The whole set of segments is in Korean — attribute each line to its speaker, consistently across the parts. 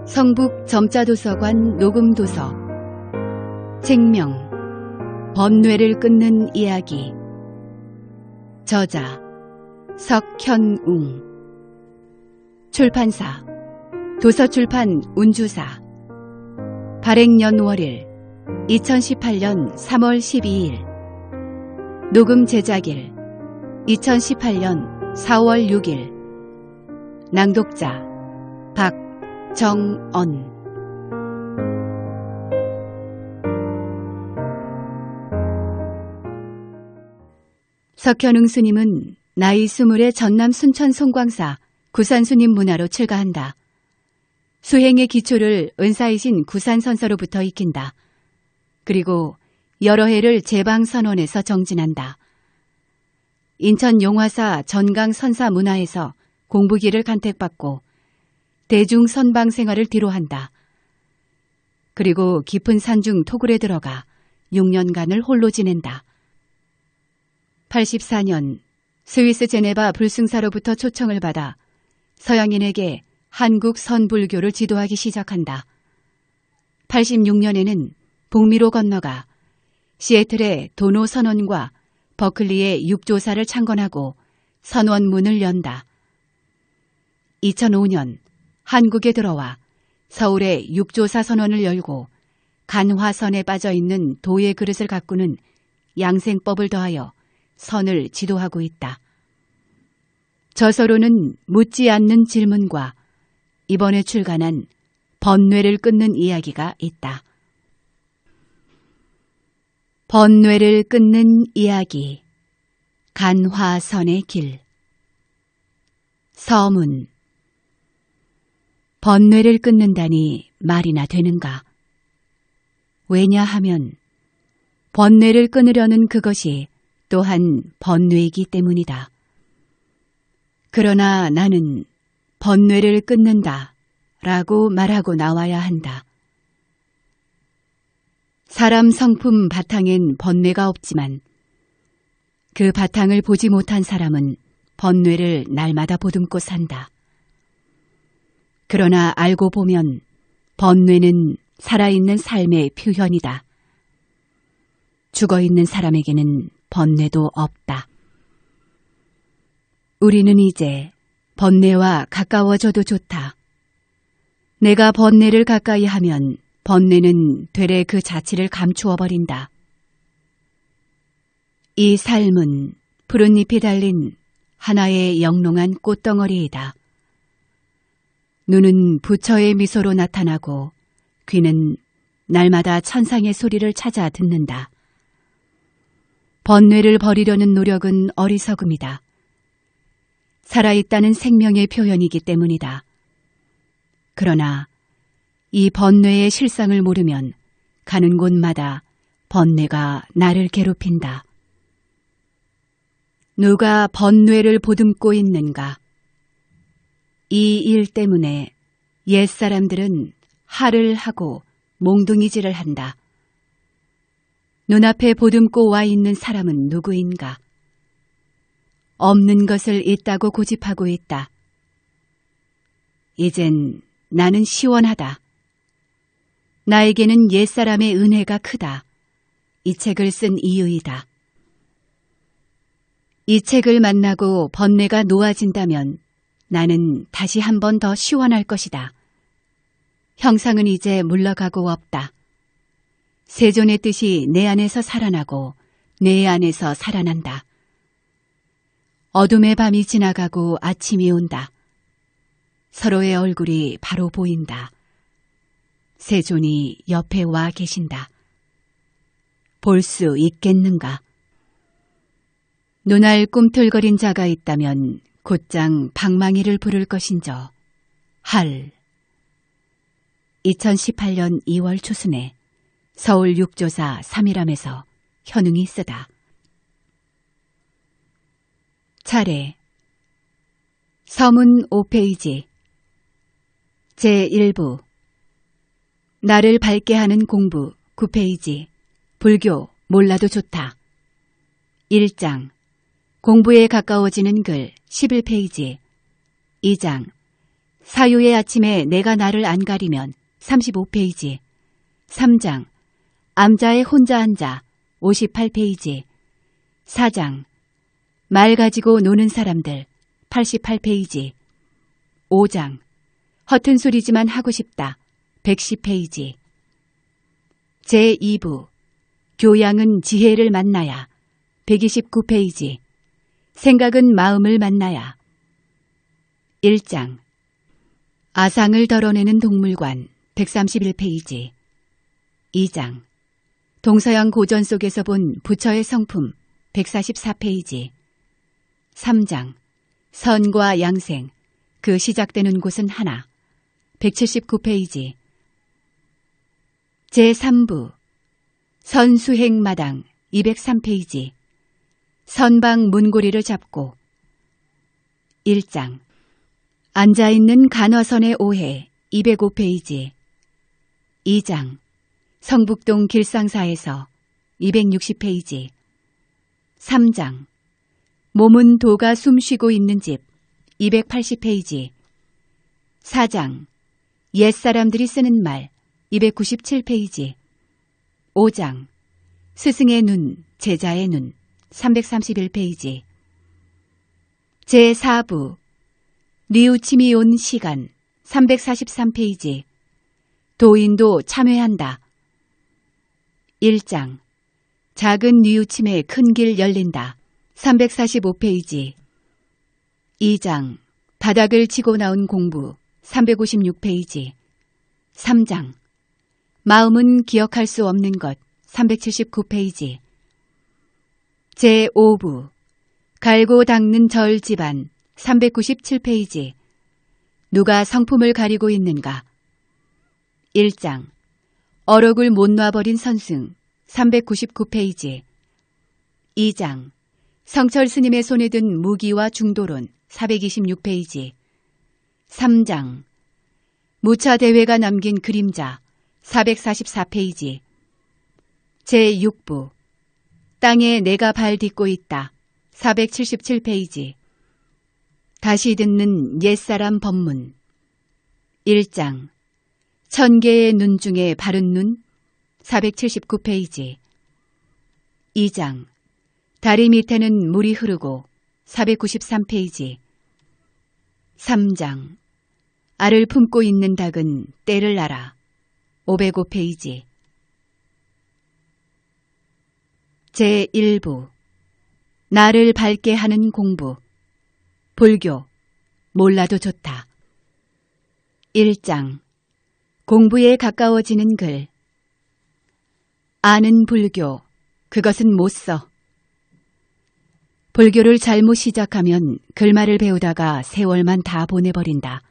Speaker 1: 성북 점자도서관 녹음도서 책명 번뇌를 끊는 이야기 저자 석현웅 출판사 도서출판 운주사 발행연월일 2018년 3월 12일 녹음 제작일 2018년 4월 6일 낭독자 박정언 석현웅 스님은 나이 20의 전남 순천 송광사 구산스님 문화로 출가한다. 수행의 기초를 은사이신 구산선서로부터 익힌다. 그리고 여러 해를 제방선원에서 정진한다. 인천 용화사 전강선사 문화에서 공부기를 간택받고 대중선방 생활을 뒤로한다. 그리고 깊은 산중 토굴에 들어가 6년간을 홀로 지낸다. 84년 스위스 제네바 불승사로부터 초청을 받아 서양인에게 한국 선불교를 지도하기 시작한다. 86년에는 북미로 건너가 시애틀의 도노 선원과 버클리의 육조사를 창건하고 선원문을 연다. 2005년 한국에 들어와 서울의 육조사 선원을 열고 간화선에 빠져있는 도의 그릇을 가꾸는 양생법을 더하여 선을 지도하고 있다. 저서로는 묻지 않는 질문과 이번에 출간한 번뇌를 끊는 이야기가 있다. 번뇌를 끊는 이야기 간화선의 길 서문 번뇌를 끊는다니 말이나 되는가? 왜냐하면 번뇌를 끊으려는 그것이 또한 번뇌이기 때문이다. 그러나 나는 번뇌를 끊는다 라고 말하고 나와야 한다. 사람 성품 바탕엔 번뇌가 없지만 그 바탕을 보지 못한 사람은 번뇌를 날마다 보듬고 산다. 그러나 알고 보면 번뇌는 살아있는 삶의 표현이다. 죽어있는 사람에게는 번뇌도 없다. 우리는 이제 번뇌와 가까워져도 좋다. 내가 번뇌를 가까이 하면 번뇌는 되레 그 자취를 감추어 버린다. 이 삶은 푸른 잎이 달린 하나의 영롱한 꽃덩어리이다. 눈은 부처의 미소로 나타나고 귀는 날마다 천상의 소리를 찾아 듣는다. 번뇌를 버리려는 노력은 어리석음이다. 살아있다는 생명의 표현이기 때문이다. 그러나 이 번뇌의 실상을 모르면 가는 곳마다 번뇌가 나를 괴롭힌다. 누가 번뇌를 보듬고 있는가? 이 일 때문에 옛사람들은 할을 하고 몽둥이질을 한다. 눈앞에 보듬고 와 있는 사람은 누구인가? 없는 것을 있다고 고집하고 있다. 이젠 나는 시원하다. 나에게는 옛사람의 은혜가 크다. 이 책을 쓴 이유이다. 이 책을 만나고 번뇌가 놓아진다면 나는 다시 한 번 더 시원할 것이다. 형상은 이제 물러가고 없다. 세존의 뜻이 내 안에서 살아나고 내 안에서 살아난다. 어둠의 밤이 지나가고 아침이 온다. 서로의 얼굴이 바로 보인다. 세존이 옆에 와 계신다. 볼 수 있겠는가? 눈알 꿈틀거린 자가 있다면 곧장 방망이를 부를 것인저. 할 2018년 2월 초순에 서울 육조사 3일암에서 현웅이 쓰다. 차례 서문 5페이지 제1부 나를 밝게 하는 공부 9페이지 불교 몰라도 좋다. 1장 공부에 가까워지는 글 11페이지 2장 사유의 아침에 내가 나를 안 가리면 35페이지. 3장 암자의 혼자 앉아 58페이지. 4장 말 가지고 노는 사람들 88페이지. 5장 허튼 소리지만 하고 싶다 110페이지. 제2부 교양은 지혜를 만나야 129페이지. 생각은 마음을 만나야. 1장 아상을 덜어내는 동물관 131페이지. 2장 동서양 고전 속에서 본 부처의 성품 144페이지. 3장 선과 양생 그 시작되는 곳은 하나 179페이지. 제3부 선수행마당 203페이지. 선방 문고리를 잡고. 1장 앉아있는 간화선의 오해 205페이지. 2장 성북동 길상사에서 260페이지. 3장 몸은 도가 숨쉬고 있는 집 280페이지. 4장 옛사람들이 쓰는 말 297페이지. 5장 스승의 눈, 제자의 눈 331페이지. 제4부 뉘우침이 온 시간 343페이지. 도인도 참회한다. 1장 작은 뉘우침에 큰 길 열린다 345페이지. 2장 바닥을 치고 나온 공부 356페이지. 3장 마음은 기억할 수 없는 것 379페이지. 제5부 갈고 닦는 절 집안 397페이지. 누가 성품을 가리고 있는가. 1장 어록을 못 놔버린 선승 399페이지. 2장 성철 스님의 손에 든 무기와 중도론 426페이지. 3장 무차대회가 남긴 그림자 444페이지. 제6부 땅에 내가 발 딛고 있다 477페이지. 다시 듣는 옛사람 법문. 1장 천개의 눈 중에 바른 눈 479페이지. 2장 다리 밑에는 물이 흐르고 493페이지. 3장 알을 품고 있는 닭은 때를 알아 505페이지. 제1부 나를 밝게 하는 공부. 불교 몰라도 좋다. 1장 공부에 가까워지는 글. 아는 불교 그것은 못 써. 불교를 잘못 시작하면 글말을 배우다가 세월만 다 보내버린다.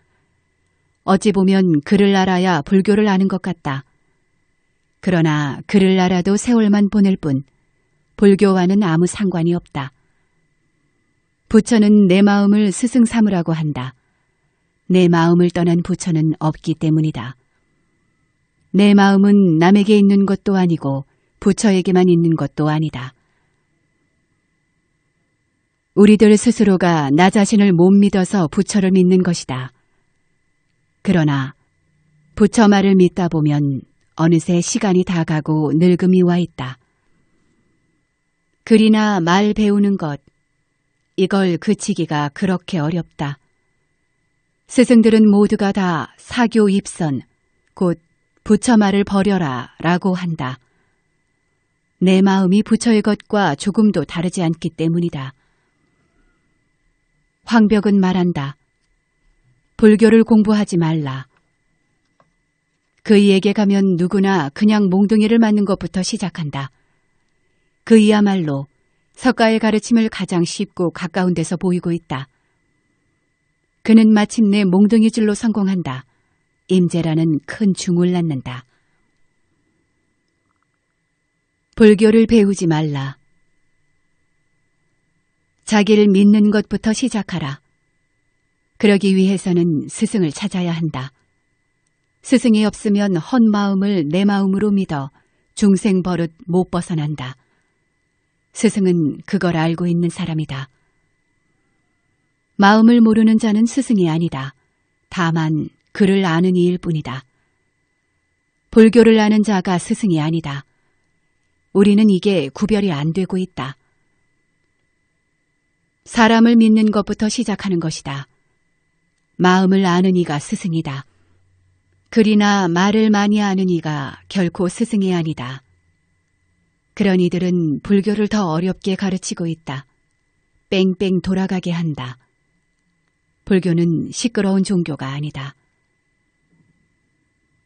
Speaker 1: 어찌 보면 글을 알아야 불교를 아는 것 같다. 그러나 글을 알아도 세월만 보낼 뿐 불교와는 아무 상관이 없다. 부처는 내 마음을 스승 삼으라고 한다. 내 마음을 떠난 부처는 없기 때문이다. 내 마음은 남에게 있는 것도 아니고 부처에게만 있는 것도 아니다. 우리들 스스로가 나 자신을 못 믿어서 부처를 믿는 것이다. 그러나 부처 말을 믿다 보면 어느새 시간이 다 가고 늙음이 와 있다. 글이나 말 배우는 것, 이걸 그치기가 그렇게 어렵다. 스승들은 모두가 다 사교 입선, 곧 부처 말을 버려라 라고 한다. 내 마음이 부처의 것과 조금도 다르지 않기 때문이다. 황벽은 말한다. 불교를 공부하지 말라. 그이에게 가면 누구나 그냥 몽둥이를 맞는 것부터 시작한다. 그이야말로 석가의 가르침을 가장 쉽고 가까운 데서 보이고 있다. 그는 마침내 몽둥이질로 성공한다. 임재라는 큰 중을 낳는다. 불교를 배우지 말라. 자기를 믿는 것부터 시작하라. 그러기 위해서는 스승을 찾아야 한다. 스승이 없으면 헛 마음을 내 마음으로 믿어 중생 버릇 못 벗어난다. 스승은 그걸 알고 있는 사람이다. 마음을 모르는 자는 스승이 아니다. 다만 그를 아는 이일 뿐이다. 불교를 아는 자가 스승이 아니다. 우리는 이게 구별이 안 되고 있다. 사람을 믿는 것부터 시작하는 것이다. 마음을 아는 이가 스승이다. 글이나 말을 많이 아는 이가 결코 스승이 아니다. 그런 이들은 불교를 더 어렵게 가르치고 있다. 뺑뺑 돌아가게 한다. 불교는 시끄러운 종교가 아니다.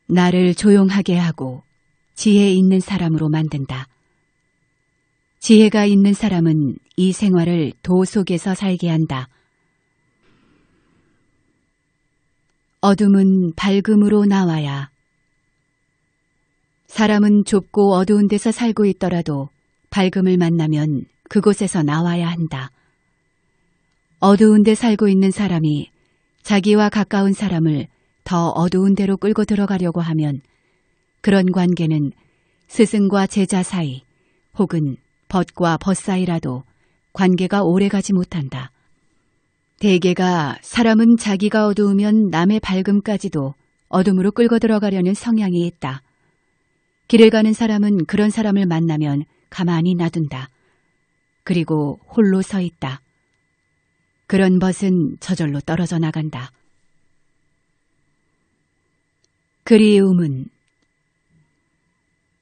Speaker 1: 나를 조용하게 하고 지혜 있는 사람으로 만든다. 지혜가 있는 사람은 이 생활을 도 속에서 살게 한다. 어둠은 밝음으로 나와야. 사람은 좁고 어두운 데서 살고 있더라도 밝음을 만나면 그곳에서 나와야 한다. 어두운 데 살고 있는 사람이 자기와 가까운 사람을 더 어두운 데로 끌고 들어가려고 하면 그런 관계는 스승과 제자 사이 혹은 벗과 벗 사이라도 관계가 오래가지 못한다. 대개가 사람은 자기가 어두우면 남의 밝음까지도 어둠으로 끌고 들어가려는 성향이 있다. 길을 가는 사람은 그런 사람을 만나면 가만히 놔둔다. 그리고 홀로 서 있다. 그런 벗은 저절로 떨어져 나간다. 그리움은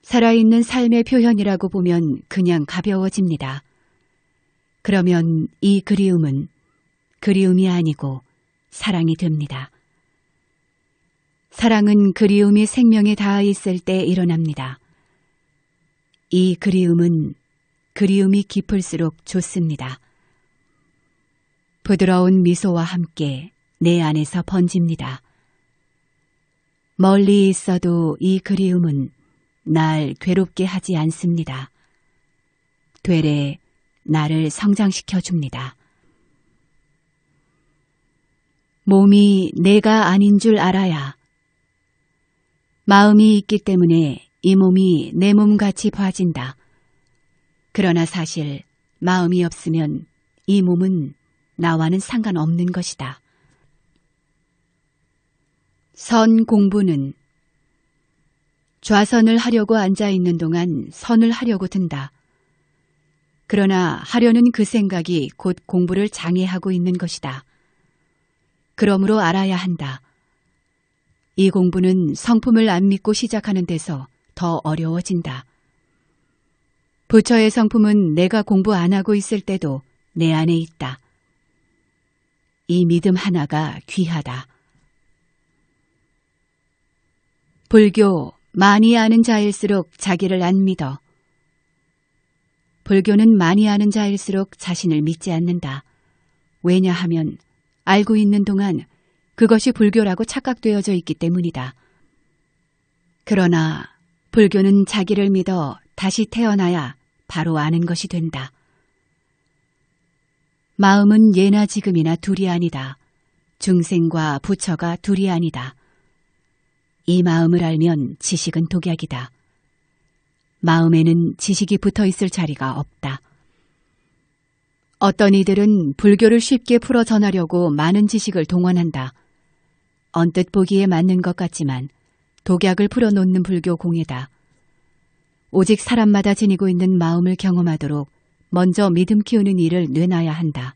Speaker 1: 살아있는 삶의 표현이라고 보면 그냥 가벼워집니다. 그러면 이 그리움은 그리움이 아니고 사랑이 됩니다. 사랑은 그리움이 생명에 닿아 있을 때 일어납니다. 이 그리움은 그리움이 깊을수록 좋습니다. 부드러운 미소와 함께 내 안에서 번집니다. 멀리 있어도 이 그리움은 날 괴롭게 하지 않습니다. 되레 나를 성장시켜 줍니다. 몸이 내가 아닌 줄 알아야. 마음이 있기 때문에 이 몸이 내 몸같이 봐진다. 그러나 사실 마음이 없으면 이 몸은 나와는 상관없는 것이다. 선 공부는 좌선을 하려고 앉아있는 동안 선을 하려고 든다. 그러나 하려는 그 생각이 곧 공부를 장애하고 있는 것이다. 그러므로 알아야 한다. 이 공부는 성품을 안 믿고 시작하는 데서 더 어려워진다. 부처의 성품은 내가 공부 안 하고 있을 때도 내 안에 있다. 이 믿음 하나가 귀하다. 불교 많이 아는 자일수록 자기를 안 믿어. 불교는 많이 아는 자일수록 자신을 믿지 않는다. 왜냐하면 알고 있는 동안 그것이 불교라고 착각되어져 있기 때문이다. 그러나 불교는 자기를 믿어 다시 태어나야 바로 아는 것이 된다. 마음은 예나 지금이나 둘이 아니다. 중생과 부처가 둘이 아니다. 이 마음을 알면 지식은 독약이다. 마음에는 지식이 붙어 있을 자리가 없다. 어떤 이들은 불교를 쉽게 풀어 전하려고 많은 지식을 동원한다. 언뜻 보기에 맞는 것 같지만 독약을 풀어놓는 불교 공예다. 오직 사람마다 지니고 있는 마음을 경험하도록 먼저 믿음 키우는 일을 뇌놔야 한다.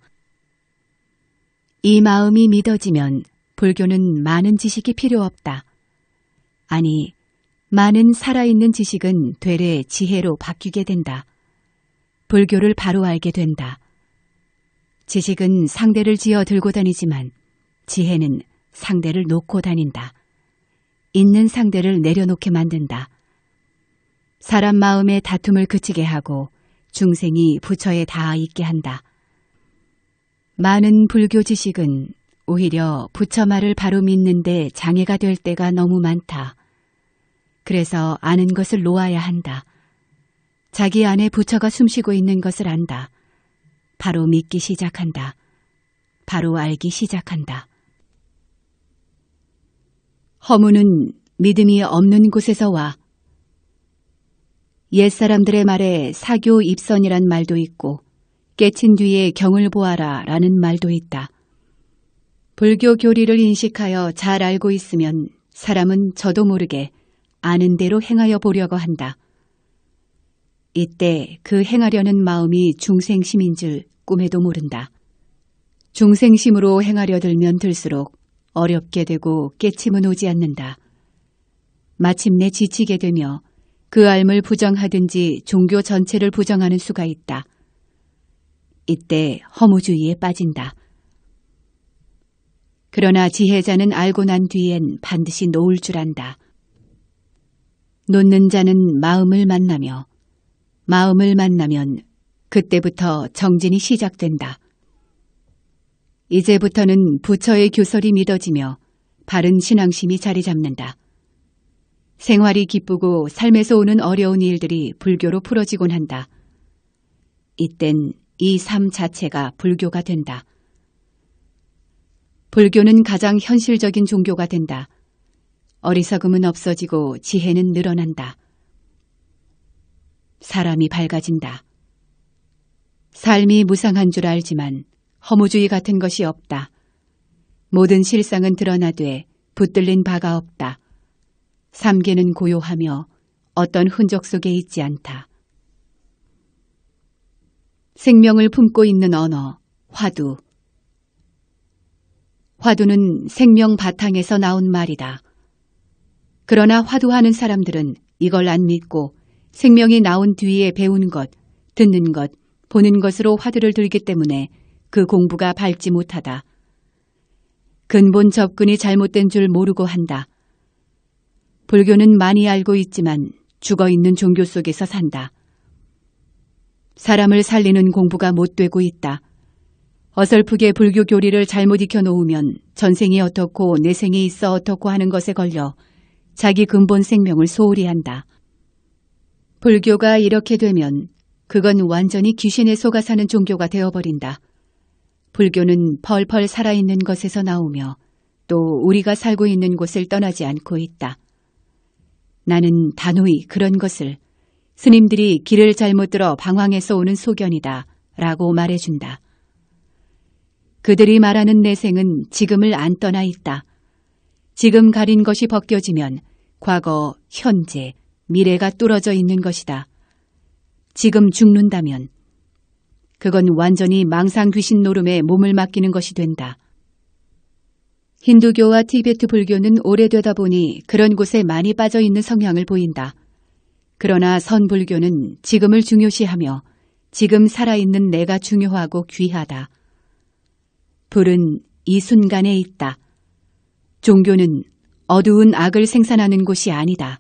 Speaker 1: 이 마음이 믿어지면 불교는 많은 지식이 필요 없다. 아니, 많은 살아있는 지식은 되레 지혜로 바뀌게 된다. 불교를 바로 알게 된다. 지식은 상대를 지어 들고 다니지만 지혜는 상대를 놓고 다닌다. 있는 상대를 내려놓게 만든다. 사람 마음의 다툼을 그치게 하고 중생이 부처에 닿아 있게 한다. 많은 불교 지식은 오히려 부처 말을 바로 믿는데 장애가 될 때가 너무 많다. 그래서 아는 것을 놓아야 한다. 자기 안에 부처가 숨쉬고 있는 것을 안다. 바로 믿기 시작한다. 바로 알기 시작한다. 허무는 믿음이 없는 곳에서 와. 옛사람들의 말에 사교 입선이란 말도 있고 깨친 뒤에 경을 보아라 라는 말도 있다. 불교 교리를 인식하여 잘 알고 있으면 사람은 저도 모르게 아는 대로 행하여 보려고 한다. 이때 그 행하려는 마음이 중생심인 줄 꿈에도 모른다. 중생심으로 행하려 들면 들수록 어렵게 되고 깨침은 오지 않는다. 마침내 지치게 되며 그 삶을 부정하든지 종교 전체를 부정하는 수가 있다. 이때 허무주의에 빠진다. 그러나 지혜자는 알고 난 뒤엔 반드시 놓을 줄 안다. 놓는 자는 마음을 만나며 마음을 만나면 그때부터 정진이 시작된다. 이제부터는 부처의 교설이 믿어지며 바른 신앙심이 자리 잡는다. 생활이 기쁘고 삶에서 오는 어려운 일들이 불교로 풀어지곤 한다. 이땐 이 삶 자체가 불교가 된다. 불교는 가장 현실적인 종교가 된다. 어리석음은 없어지고 지혜는 늘어난다. 사람이 밝아진다. 삶이 무상한 줄 알지만 허무주의 같은 것이 없다. 모든 실상은 드러나되 붙들린 바가 없다. 삼계는 고요하며 어떤 흔적 속에 있지 않다. 생명을 품고 있는 언어, 화두. 화두는 생명 바탕에서 나온 말이다. 그러나 화두하는 사람들은 이걸 안 믿고 생명이 나온 뒤에 배우는 것, 듣는 것, 보는 것으로 화두를 들기 때문에 그 공부가 밝지 못하다. 근본 접근이 잘못된 줄 모르고 한다. 불교는 많이 알고 있지만 죽어있는 종교 속에서 산다. 사람을 살리는 공부가 못되고 있다. 어설프게 불교 교리를 잘못 익혀놓으면 전생이 어떻고 내생이 있어 어떻고 하는 것에 걸려 자기 근본 생명을 소홀히 한다. 불교가 이렇게 되면 그건 완전히 귀신에 속아 사는 종교가 되어버린다. 불교는 펄펄 살아있는 것에서 나오며 또 우리가 살고 있는 곳을 떠나지 않고 있다. 나는 단호히 그런 것을 스님들이 길을 잘못 들어 방황해서 오는 소견이다 라고 말해준다. 그들이 말하는 내생은 지금을 안 떠나 있다. 지금 가린 것이 벗겨지면 과거, 현재, 미래가 뚫어져 있는 것이다. 지금 죽는다면 그건 완전히 망상 귀신 노름에 몸을 맡기는 것이 된다. 힌두교와 티베트 불교는 오래되다 보니 그런 곳에 많이 빠져 있는 성향을 보인다. 그러나 선불교는 지금을 중요시하며 지금 살아있는 내가 중요하고 귀하다. 불은 이 순간에 있다. 종교는 어두운 악을 생산하는 곳이 아니다.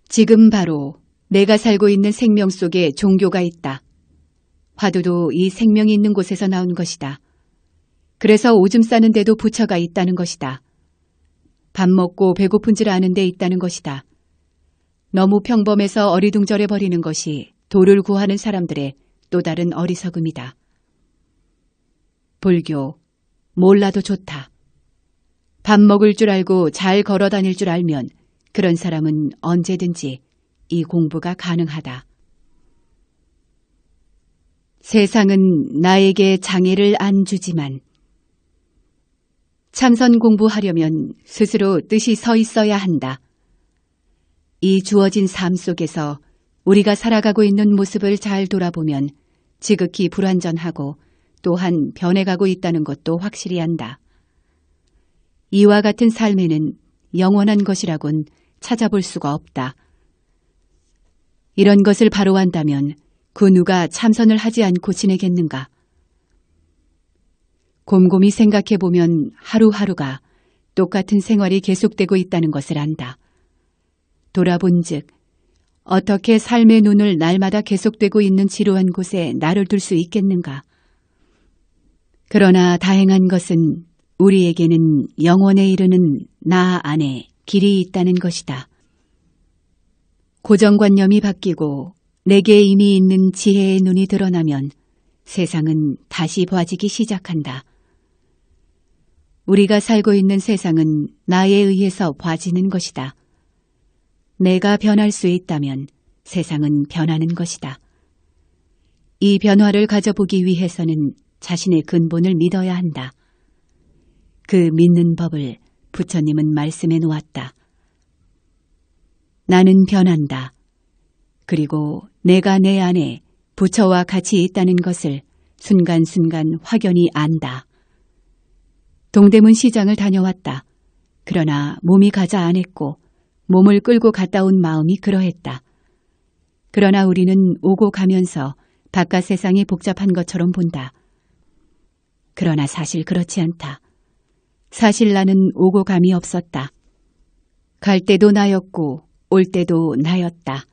Speaker 1: 지금 바로 내가 살고 있는 생명 속에 종교가 있다. 화두도 이 생명이 있는 곳에서 나온 것이다. 그래서 오줌 싸는 데도 부처가 있다는 것이다. 밥 먹고 배고픈 줄 아는 데 있다는 것이다. 너무 평범해서 어리둥절해 버리는 것이 도를 구하는 사람들의 또 다른 어리석음이다. 불교, 몰라도 좋다. 밥 먹을 줄 알고 잘 걸어 다닐 줄 알면 그런 사람은 언제든지 이 공부가 가능하다. 세상은 나에게 장애를 안 주지만 참선 공부하려면 스스로 뜻이 서 있어야 한다. 이 주어진 삶 속에서 우리가 살아가고 있는 모습을 잘 돌아보면 지극히 불완전하고 또한 변해가고 있다는 것도 확실히 안다. 이와 같은 삶에는 영원한 것이라곤 찾아볼 수가 없다. 이런 것을 바로 안다면 그 누가 참선을 하지 않고 지내겠는가? 곰곰이 생각해보면 하루하루가 똑같은 생활이 계속되고 있다는 것을 안다. 돌아본즉 어떻게 삶의 눈을 날마다 계속되고 있는 지루한 곳에 나를 둘 수 있겠는가? 그러나 다행한 것은 우리에게는 영원에 이르는 나 안에 길이 있다는 것이다. 고정관념이 바뀌고 내게 이미 있는 지혜의 눈이 드러나면 세상은 다시 봐지기 시작한다. 우리가 살고 있는 세상은 나에 의해서 봐지는 것이다. 내가 변할 수 있다면 세상은 변하는 것이다. 이 변화를 가져보기 위해서는 자신의 근본을 믿어야 한다. 그 믿는 법을 부처님은 말씀해 놓았다. 나는 변한다. 그리고 내가 내 안에 부처와 같이 있다는 것을 순간순간 확연히 안다. 동대문 시장을 다녀왔다. 그러나 몸이 가자 안 했고 몸을 끌고 갔다 온 마음이 그러했다. 그러나 우리는 오고 가면서 바깥 세상이 복잡한 것처럼 본다. 그러나 사실 그렇지 않다. 사실 나는 오고 감이 없었다. 갈 때도 나였고 올 때도 나였다.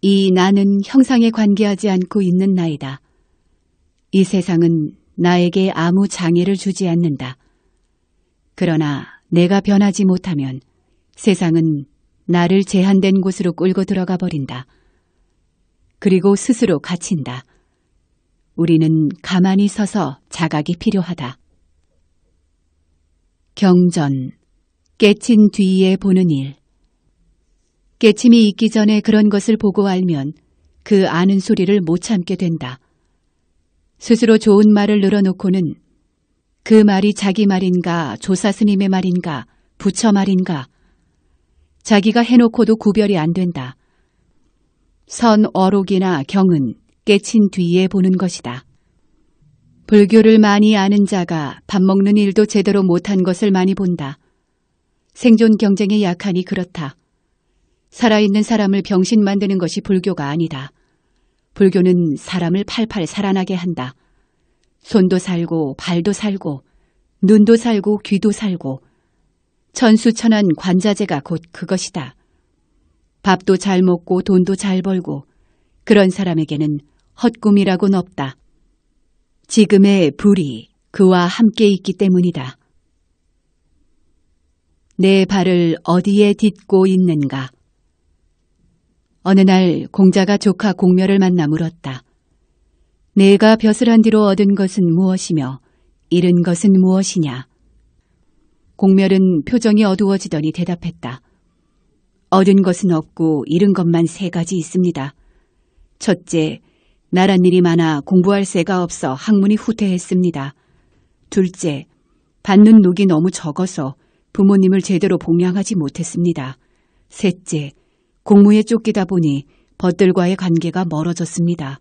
Speaker 1: 이 나는 형상에 관계하지 않고 있는 나이다. 이 세상은 나에게 아무 장애를 주지 않는다. 그러나 내가 변하지 못하면 세상은 나를 제한된 곳으로 끌고 들어가 버린다. 그리고 스스로 갇힌다. 우리는 가만히 서서 자각이 필요하다. 경전, 깨친 뒤에 보는 일. 깨침이 있기 전에 그런 것을 보고 알면 그 아는 소리를 못 참게 된다. 스스로 좋은 말을 늘어놓고는 그 말이 자기 말인가 조사 스님의 말인가 부처 말인가 자기가 해놓고도 구별이 안 된다. 선 어록이나 경은 깨친 뒤에 보는 것이다. 불교를 많이 아는 자가 밥 먹는 일도 제대로 못한 것을 많이 본다. 생존 경쟁에 약하니 그렇다. 살아있는 사람을 병신 만드는 것이 불교가 아니다. 불교는 사람을 팔팔 살아나게 한다. 손도 살고 발도 살고 눈도 살고 귀도 살고 천수천한 관자재가 곧 그것이다. 밥도 잘 먹고 돈도 잘 벌고 그런 사람에게는 헛꿈이라고는 없다. 지금의 불이 그와 함께 있기 때문이다. 내 발을 어디에 딛고 있는가? 어느 날 공자가 조카 공멸을 만나 물었다. 내가 벼슬한 뒤로 얻은 것은 무엇이며 잃은 것은 무엇이냐? 공멸은 표정이 어두워지더니 대답했다. 얻은 것은 없고 잃은 것만 세 가지 있습니다. 첫째, 나란 일이 많아 공부할 새가 없어 학문이 후퇴했습니다. 둘째, 받는 녹이 너무 적어서 부모님을 제대로 봉양하지 못했습니다. 셋째, 공무에 쫓기다 보니 벗들과의 관계가 멀어졌습니다.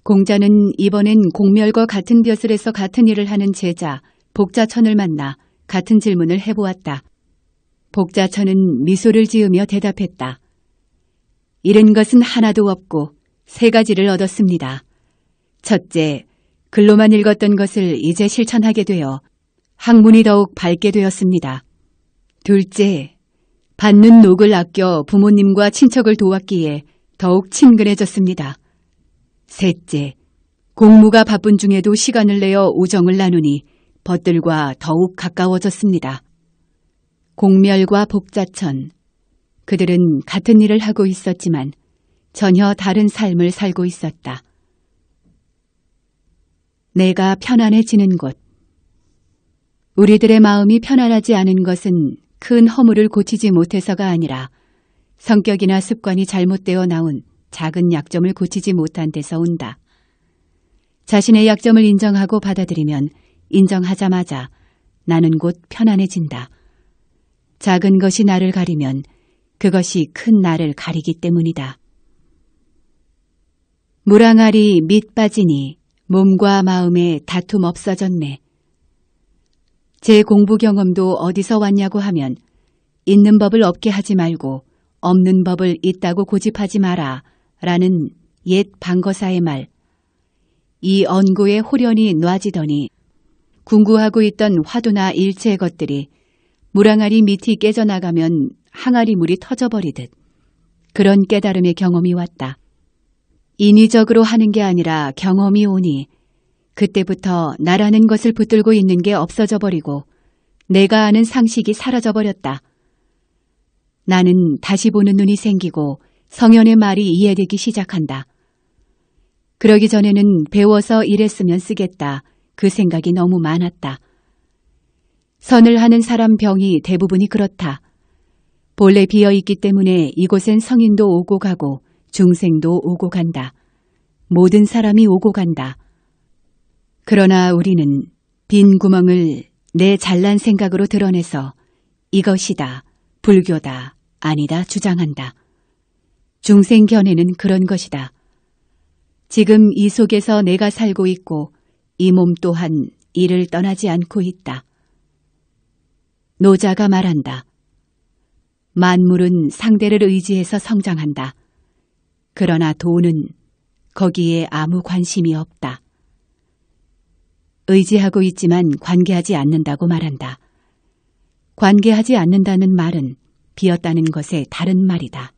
Speaker 1: 공자는 이번엔 공멸과 같은 벼슬에서 같은 일을 하는 제자 복자천을 만나 같은 질문을 해보았다. 복자천은 미소를 지으며 대답했다. 잃은 것은 하나도 없고 세 가지를 얻었습니다. 첫째, 글로만 읽었던 것을 이제 실천하게 되어 학문이 더욱 밝게 되었습니다. 둘째, 받는 녹을 아껴 부모님과 친척을 도왔기에 더욱 친근해졌습니다. 셋째, 공무가 바쁜 중에도 시간을 내어 우정을 나누니 벗들과 더욱 가까워졌습니다. 공멸과 복자천, 그들은 같은 일을 하고 있었지만 전혀 다른 삶을 살고 있었다. 내가 편안해지는 곳. 우리들의 마음이 편안하지 않은 것은 큰 허물을 고치지 못해서가 아니라 성격이나 습관이 잘못되어 나온 작은 약점을 고치지 못한 데서 온다. 자신의 약점을 인정하고 받아들이면 인정하자마자 나는 곧 편안해진다. 작은 것이 나를 가리면 그것이 큰 나를 가리기 때문이다. 물항아리 밑 빠지니 몸과 마음에 다툼 없어졌네. 제 공부 경험도 어디서 왔냐고 하면 있는 법을 없게 하지 말고 없는 법을 있다고 고집하지 마라 라는 옛 방거사의 말. 이 언구에 홀연히 놔지더니 궁구하고 있던 화두나 일체의 것들이 물항아리 밑이 깨져나가면 항아리 물이 터져버리듯 그런 깨달음의 경험이 왔다. 인위적으로 하는 게 아니라 경험이 오니 그때부터 나라는 것을 붙들고 있는 게 없어져 버리고 내가 아는 상식이 사라져 버렸다. 나는 다시 보는 눈이 생기고 성현의 말이 이해되기 시작한다. 그러기 전에는 배워서 이랬으면 쓰겠다. 그 생각이 너무 많았다. 선을 하는 사람 병이 대부분이 그렇다. 본래 비어있기 때문에 이곳엔 성인도 오고 가고 중생도 오고 간다. 모든 사람이 오고 간다. 그러나 우리는 빈 구멍을 내 잘난 생각으로 드러내서 이것이다, 불교다, 아니다 주장한다. 중생 견해는 그런 것이다. 지금 이 속에서 내가 살고 있고 이 몸 또한 이를 떠나지 않고 있다. 노자가 말한다. 만물은 상대를 의지해서 성장한다. 그러나 도는 거기에 아무 관심이 없다. 의지하고 있지만 관계하지 않는다고 말한다. 관계하지 않는다는 말은 비었다는 것의 다른 말이다.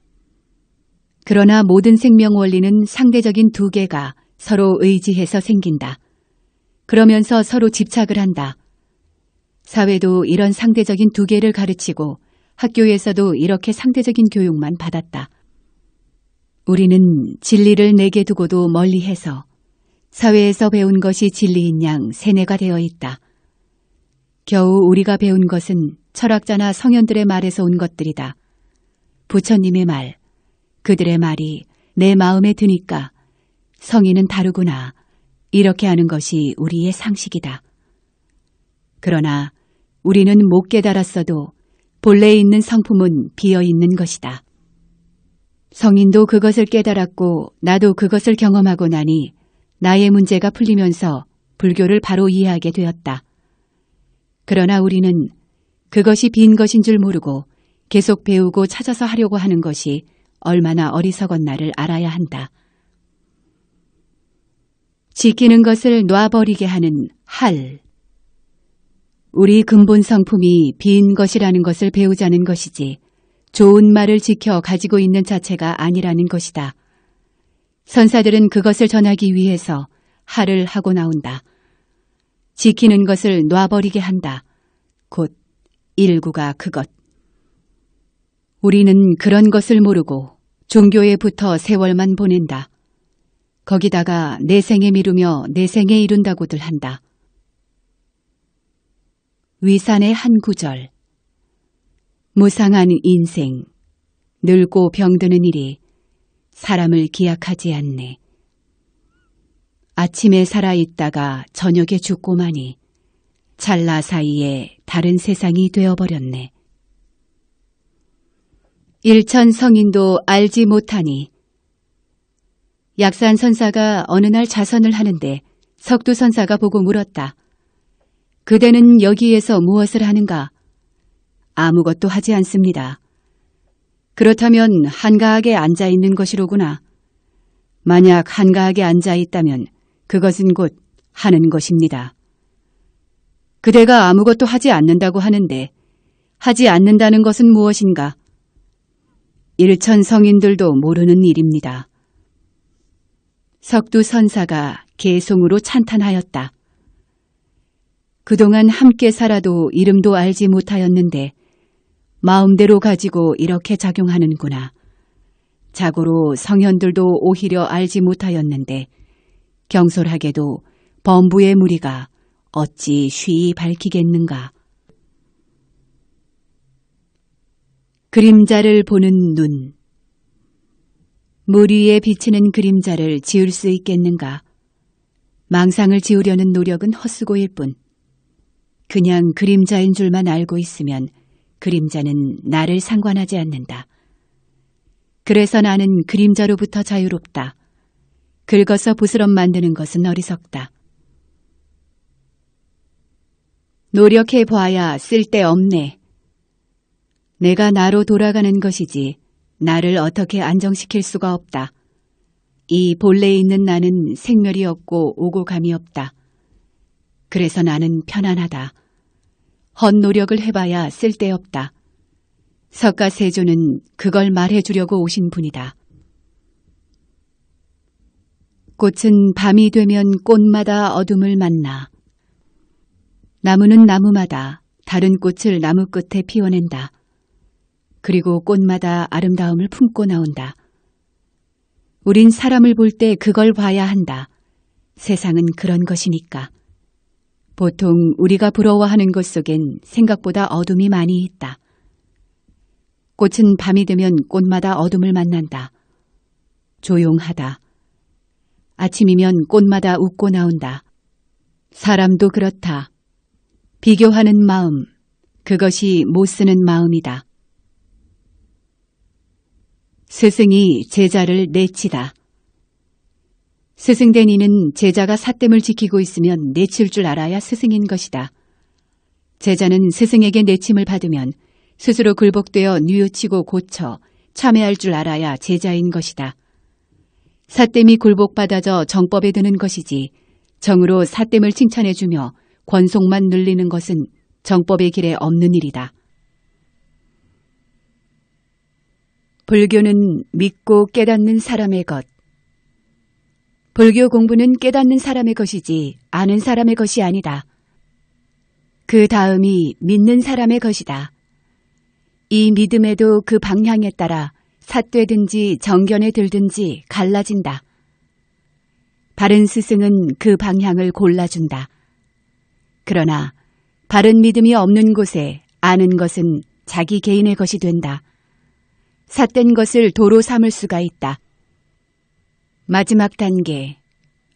Speaker 1: 그러나 모든 생명 원리는 상대적인 두 개가 서로 의지해서 생긴다. 그러면서 서로 집착을 한다. 사회도 이런 상대적인 두 개를 가르치고 학교에서도 이렇게 상대적인 교육만 받았다. 우리는 진리를 내게 두고도 멀리해서 사회에서 배운 것이 진리인 양 세뇌가 되어 있다. 겨우 우리가 배운 것은 철학자나 성현들의 말에서 온 것들이다. 부처님의 말, 그들의 말이 내 마음에 드니까 성인은 다르구나. 이렇게 하는 것이 우리의 상식이다. 그러나 우리는 못 깨달았어도 본래 있는 성품은 비어있는 것이다. 성인도 그것을 깨달았고 나도 그것을 경험하고 나니 나의 문제가 풀리면서 불교를 바로 이해하게 되었다. 그러나 우리는 그것이 빈 것인 줄 모르고 계속 배우고 찾아서 하려고 하는 것이 얼마나 어리석은 나를 알아야 한다. 지키는 것을 놔버리게 하는 할. 우리 근본 성품이 빈 것이라는 것을 배우자는 것이지 좋은 말을 지켜 가지고 있는 자체가 아니라는 것이다. 선사들은 그것을 전하기 위해서 할을 하고 나온다. 지키는 것을 놔버리게 한다. 곧 일구가 그것. 우리는 그런 것을 모르고 종교에 붙어 세월만 보낸다. 거기다가 내 생에 미루며 내 생에 이룬다고들 한다. 위산의 한 구절. 무상한 인생, 늙고 병드는 일이 사람을 기약하지 않네. 아침에 살아있다가 저녁에 죽고마니 찰나 사이에 다른 세상이 되어버렸네. 일천 성인도 알지 못하니. 약산 선사가 어느 날 자선을 하는데 석두 선사가 보고 물었다. 그대는 여기에서 무엇을 하는가? 아무것도 하지 않습니다. 그렇다면 한가하게 앉아있는 것이로구나. 만약 한가하게 앉아있다면 그것은 곧 하는 것입니다. 그대가 아무것도 하지 않는다고 하는데 하지 않는다는 것은 무엇인가? 일천 성인들도 모르는 일입니다. 석두 선사가 개송으로 찬탄하였다. 그동안 함께 살아도 이름도 알지 못하였는데 마음대로 가지고 이렇게 작용하는구나. 자고로 성현들도 오히려 알지 못하였는데 경솔하게도 범부의 무리가 어찌 쉬이 밝히겠는가. 그림자를 보는 눈. 물 위에 비치는 그림자를 지울 수 있겠는가. 망상을 지우려는 노력은 헛수고일 뿐. 그냥 그림자인 줄만 알고 있으면 그림자는 나를 상관하지 않는다. 그래서 나는 그림자로부터 자유롭다. 긁어서 부스럼 만드는 것은 어리석다. 노력해봐야 쓸데없네. 내가 나로 돌아가는 것이지 나를 어떻게 안정시킬 수가 없다. 이 본래 있는 나는 생멸이 없고 오고 감이 없다. 그래서 나는 편안하다. 헛노력을 해봐야 쓸데없다. 석가세조는 그걸 말해주려고 오신 분이다. 꽃은 밤이 되면 꽃마다 어둠을 만나. 나무는 나무마다 다른 꽃을 나무 끝에 피워낸다. 그리고 꽃마다 아름다움을 품고 나온다. 우린 사람을 볼 때 그걸 봐야 한다. 세상은 그런 것이니까. 보통 우리가 부러워하는 것 속엔 생각보다 어둠이 많이 있다. 꽃은 밤이 되면 꽃마다 어둠을 만난다. 조용하다. 아침이면 꽃마다 웃고 나온다. 사람도 그렇다. 비교하는 마음, 그것이 못 쓰는 마음이다. 스승이 제자를 내치다. 스승된 이는 제자가 삿됨을 지키고 있으면 내칠 줄 알아야 스승인 것이다. 제자는 스승에게 내침을 받으면 스스로 굴복되어 뉘우치고 고쳐 참회할 줄 알아야 제자인 것이다. 삿됨이 굴복받아져 정법에 드는 것이지 정으로 삿됨을 칭찬해주며 권속만 늘리는 것은 정법의 길에 없는 일이다. 불교는 믿고 깨닫는 사람의 것. 불교 공부는 깨닫는 사람의 것이지 아는 사람의 것이 아니다. 그 다음이 믿는 사람의 것이다. 이 믿음에도 그 방향에 따라 삿되든지 정견에 들든지 갈라진다. 바른 스승은 그 방향을 골라준다. 그러나 바른 믿음이 없는 곳에 아는 것은 자기 개인의 것이 된다. 삿된 것을 도로 삼을 수가 있다. 마지막 단계,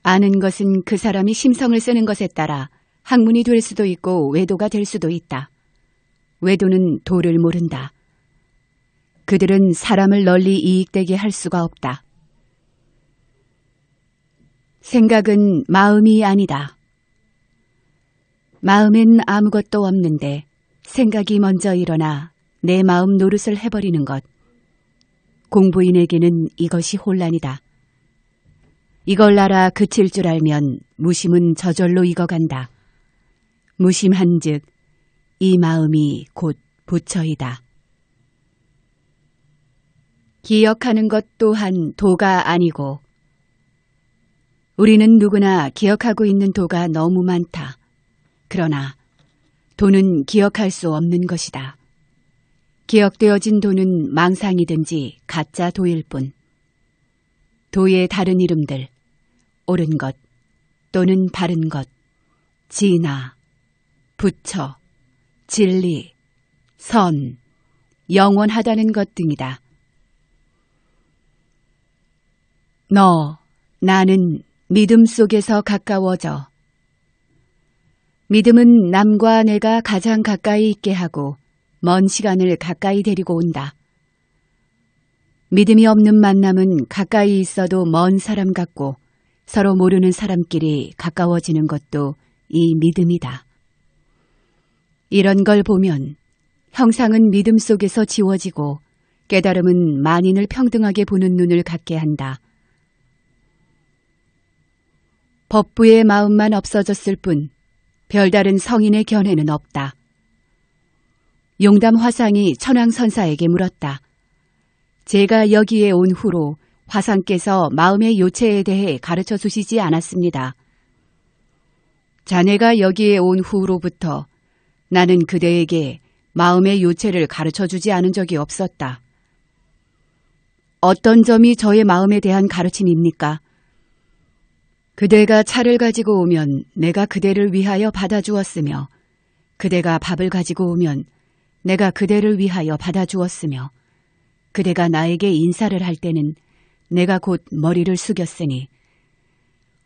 Speaker 1: 아는 것은 그 사람이 심성을 쓰는 것에 따라 학문이 될 수도 있고 외도가 될 수도 있다. 외도는 도를 모른다. 그들은 사람을 널리 이익되게 할 수가 없다. 생각은 마음이 아니다. 마음엔 아무것도 없는데 생각이 먼저 일어나 내 마음 노릇을 해버리는 것. 공부인에게는 이것이 혼란이다. 이걸 알아 그칠 줄 알면 무심은 저절로 익어간다. 무심한즉 이 마음이 곧 부처이다. 기억하는 것 또한 도가 아니고 우리는 누구나 기억하고 있는 도가 너무 많다. 그러나 도는 기억할 수 없는 것이다. 기억되어진 도는 망상이든지 가짜 도일 뿐. 도의 다른 이름들, 옳은 것 또는 바른 것, 진화, 부처, 진리, 선, 영원하다는 것 등이다. 나는 믿음 속에서 가까워져. 믿음은 남과 내가 가장 가까이 있게 하고 먼 시간을 가까이 데리고 온다. 믿음이 없는 만남은 가까이 있어도 먼 사람 같고 서로 모르는 사람끼리 가까워지는 것도 이 믿음이다. 이런 걸 보면 형상은 믿음 속에서 지워지고 깨달음은 만인을 평등하게 보는 눈을 갖게 한다. 법부의 마음만 없어졌을 뿐 별다른 성인의 견해는 없다. 용담 화상이 천황선사에게 물었다. 제가 여기에 온 후로 화상께서 마음의 요체에 대해 가르쳐 주시지 않았습니다. 자네가 여기에 온 후로부터 나는 그대에게 마음의 요체를 가르쳐 주지 않은 적이 없었다. 어떤 점이 저의 마음에 대한 가르침입니까? 그대가 차를 가지고 오면 내가 그대를 위하여 받아주었으며 그대가 밥을 가지고 오면 내가 그대를 위하여 받아주었으며 그대가 나에게 인사를 할 때는 내가 곧 머리를 숙였으니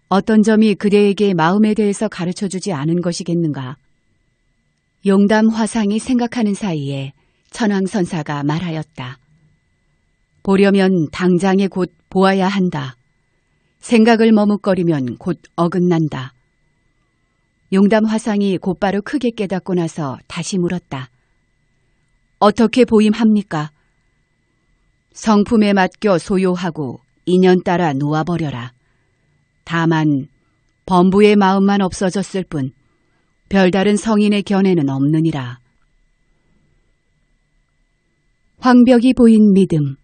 Speaker 1: 어떤 점이 그대에게 마음에 대해서 가르쳐주지 않은 것이겠는가? 용담 화상이 생각하는 사이에 천황선사가 말하였다. 보려면 당장에 곧 보아야 한다. 생각을 머뭇거리면 곧 어긋난다. 용담 화상이 곧바로 크게 깨닫고 나서 다시 물었다. 어떻게 보임합니까? 성품에 맡겨 소요하고 인연 따라 놓아버려라. 다만 범부의 마음만 없어졌을 뿐 별다른 성인의 견해는 없느니라. 황벽이 보인 믿음.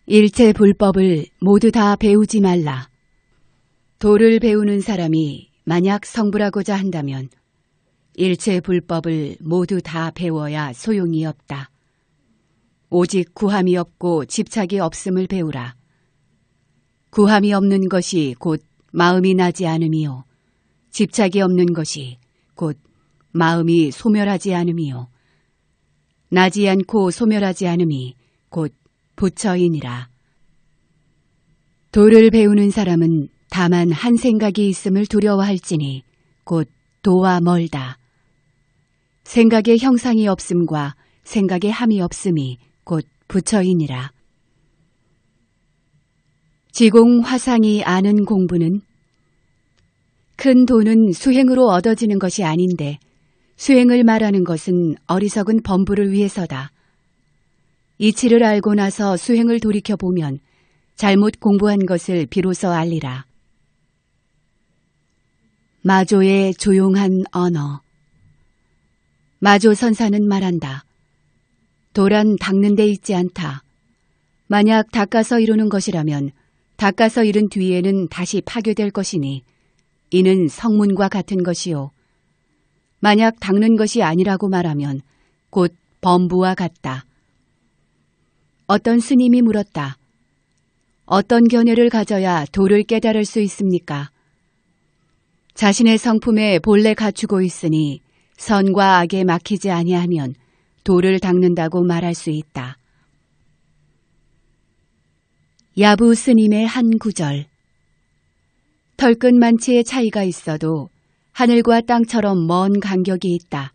Speaker 1: 일체 불법을 모두 다 배우지 말라. 도를 배우는 사람이 만약 성불하고자 한다면 일체 불법을 모두 다 배워야 소용이 없다. 오직 구함이 없고 집착이 없음을 배우라. 구함이 없는 것이 곧 마음이 나지 않음이요. 집착이 없는 것이 곧 마음이 소멸하지 않음이요. 나지 않고 소멸하지 않음이 곧 부처이니라. 도를 배우는 사람은 다만 한 생각이 있음을 두려워할지니 곧 도와 멀다. 생각의 형상이 없음과 생각의 함이 없음이 곧 부처이니라. 지공 화상이 아는 공부는 큰 돈은 수행으로 얻어지는 것이 아닌데 수행을 말하는 것은 어리석은 범부를 위해서다. 이치를 알고 나서 수행을 돌이켜보면 잘못 공부한 것을 비로소 알리라. 마조의 조용한 언어. 마조 선사는 말한다. 도란 닦는 데 있지 않다. 만약 닦아서 이루는 것이라면 닦아서 이룬 뒤에는 다시 파괴될 것이니 이는 성문과 같은 것이요. 만약 닦는 것이 아니라고 말하면 곧 범부와 같다. 어떤 스님이 물었다. 어떤 견해를 가져야 도를 깨달을 수 있습니까? 자신의 성품에 본래 갖추고 있으니 선과 악에 막히지 아니하면 도를 닦는다고 말할 수 있다. 야부 스님의 한 구절. 털끝만치의 차이가 있어도 하늘과 땅처럼 먼 간격이 있다.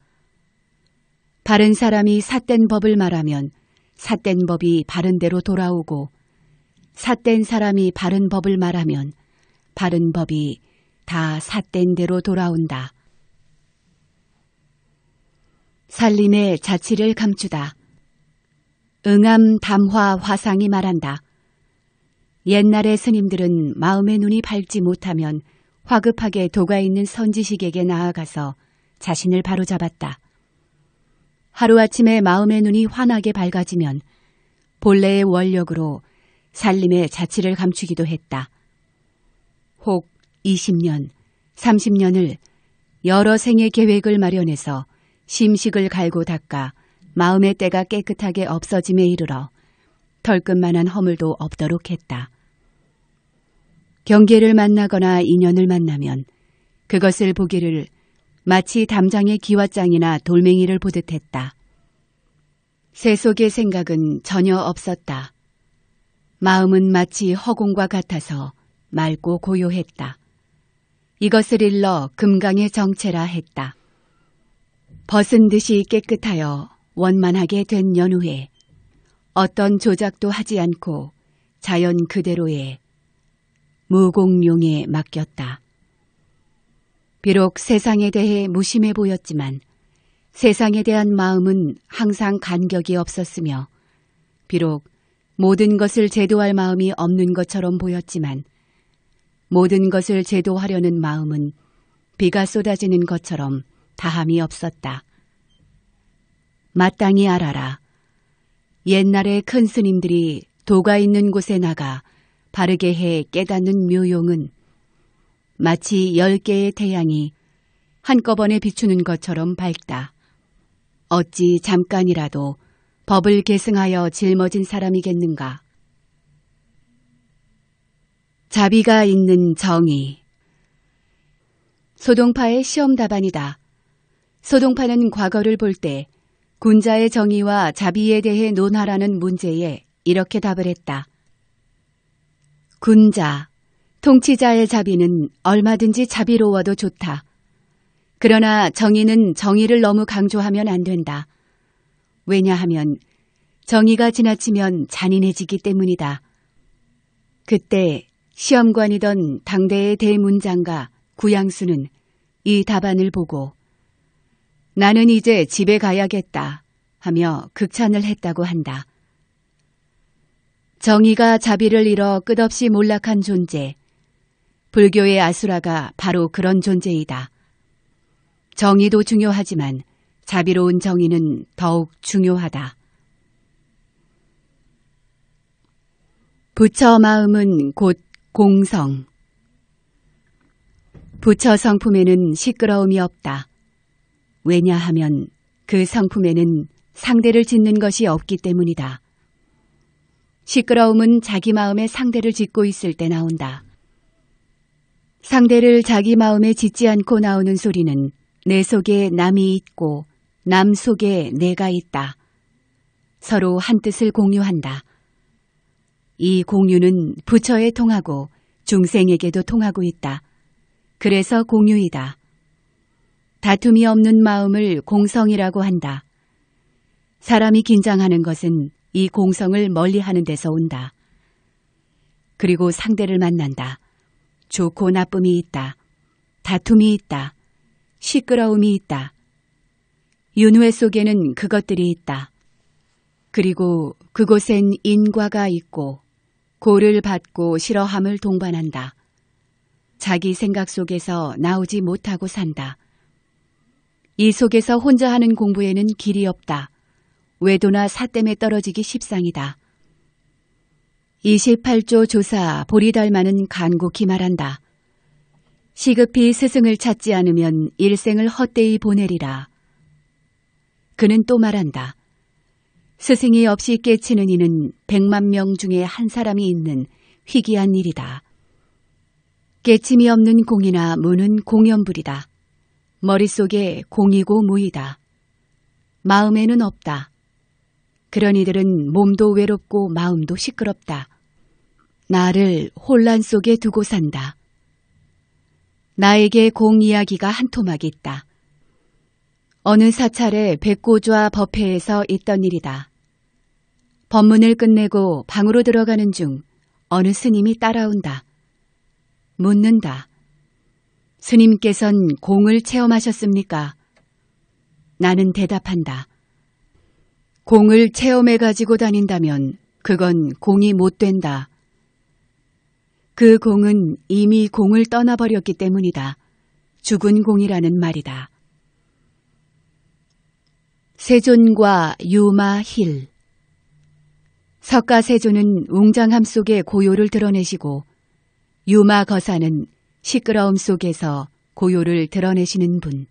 Speaker 1: 바른 사람이 삿된 법을 말하면 삿된 법이 바른 대로 돌아오고 삿된 사람이 바른 법을 말하면 바른 법이 다 삿된 대로 돌아온다. 살림의 자치를 감추다. 응암 담화 화상이 말한다. 옛날의 스님들은 마음의 눈이 밝지 못하면 화급하게 도가 있는 선지식에게 나아가서 자신을 바로잡았다. 하루아침에 마음의 눈이 환하게 밝아지면 본래의 원력으로 살림의 자치를 감추기도 했다. 혹 20년, 30년을 여러 생의 계획을 마련해서 심식을 갈고 닦아 마음의 때가 깨끗하게 없어짐에 이르러 털끝만한 허물도 없도록 했다. 경계를 만나거나 인연을 만나면 그것을 보기를 마치 담장의 기왓장이나 돌멩이를 보듯 했다. 새 속의 생각은 전혀 없었다. 마음은 마치 허공과 같아서 맑고 고요했다. 이것을 일러 금강의 정체라 했다. 벗은 듯이 깨끗하여 원만하게 된 연후에 어떤 조작도 하지 않고 자연 그대로의 무공룡에 맡겼다. 비록 세상에 대해 무심해 보였지만 세상에 대한 마음은 항상 간격이 없었으며 비록 모든 것을 제도할 마음이 없는 것처럼 보였지만 모든 것을 제도하려는 마음은 비가 쏟아지는 것처럼 다함이 없었다. 마땅히 알아라. 옛날에 큰 스님들이 도가 있는 곳에 나가 바르게 해 깨닫는 묘용은 마치 10개의 태양이 한꺼번에 비추는 것처럼 밝다. 어찌 잠깐이라도 법을 계승하여 짊어진 사람이겠는가. 자비가 있는 정의. 소동파의 시험 답안이다. 소동파는 과거를 볼 때 군자의 정의와 자비에 대해 논하라는 문제에 이렇게 답을 했다. 군자, 통치자의 자비는 얼마든지 자비로워도 좋다. 그러나 정의는 정의를 너무 강조하면 안 된다. 왜냐하면 정의가 지나치면 잔인해지기 때문이다. 그때 시험관이던 당대의 대문장과 구양수는 이 답안을 보고 나는 이제 집에 가야겠다 하며 극찬을 했다고 한다. 정의가 자비를 잃어 끝없이 몰락한 존재, 불교의 아수라가 바로 그런 존재이다. 정의도 중요하지만 자비로운 정의는 더욱 중요하다. 부처 마음은 곧 공성. 부처 성품에는 시끄러움이 없다. 왜냐하면 그 성품에는 상대를 짓는 것이 없기 때문이다. 시끄러움은 자기 마음에 상대를 짓고 있을 때 나온다. 상대를 자기 마음에 짓지 않고 나오는 소리는 내 속에 남이 있고 남 속에 내가 있다. 서로 한 뜻을 공유한다. 이 공유는 부처에 통하고 중생에게도 통하고 있다. 그래서 공유이다. 다툼이 없는 마음을 공성이라고 한다. 사람이 긴장하는 것은 이 공성을 멀리하는 데서 온다. 그리고 상대를 만난다. 좋고 나쁨이 있다. 다툼이 있다. 시끄러움이 있다. 윤회 속에는 그것들이 있다. 그리고 그곳엔 인과가 있고 고를 받고 싫어함을 동반한다. 자기 생각 속에서 나오지 못하고 산다. 이 속에서 혼자 하는 공부에는 길이 없다. 외도나 사땜에 떨어지기 십상이다. 28조 조사 보리달마는 간곡히 말한다. 시급히 스승을 찾지 않으면 일생을 헛되이 보내리라. 그는 또 말한다. 스승이 없이 깨치는 이는 100만 명 중에 한 사람이 있는 희귀한 일이다. 깨침이 없는 공이나 무는 공연불이다. 머릿속에 공이고 무이다. 마음에는 없다. 그런 이들은 몸도 외롭고 마음도 시끄럽다. 나를 혼란 속에 두고 산다. 나에게 공 이야기가 한 토막 있다. 어느 사찰의 백고좌 법회에서 있던 일이다. 법문을 끝내고 방으로 들어가는 중 어느 스님이 따라온다. 묻는다. 스님께선 공을 체험하셨습니까? 나는 대답한다. 공을 체험해 가지고 다닌다면 그건 공이 못 된다. 그 공은 이미 공을 떠나버렸기 때문이다. 죽은 공이라는 말이다. 세존과 유마힐. 석가세존은 웅장함 속에 고요를 드러내시고 유마거사는 시끄러움 속에서 고요를 드러내시는 분.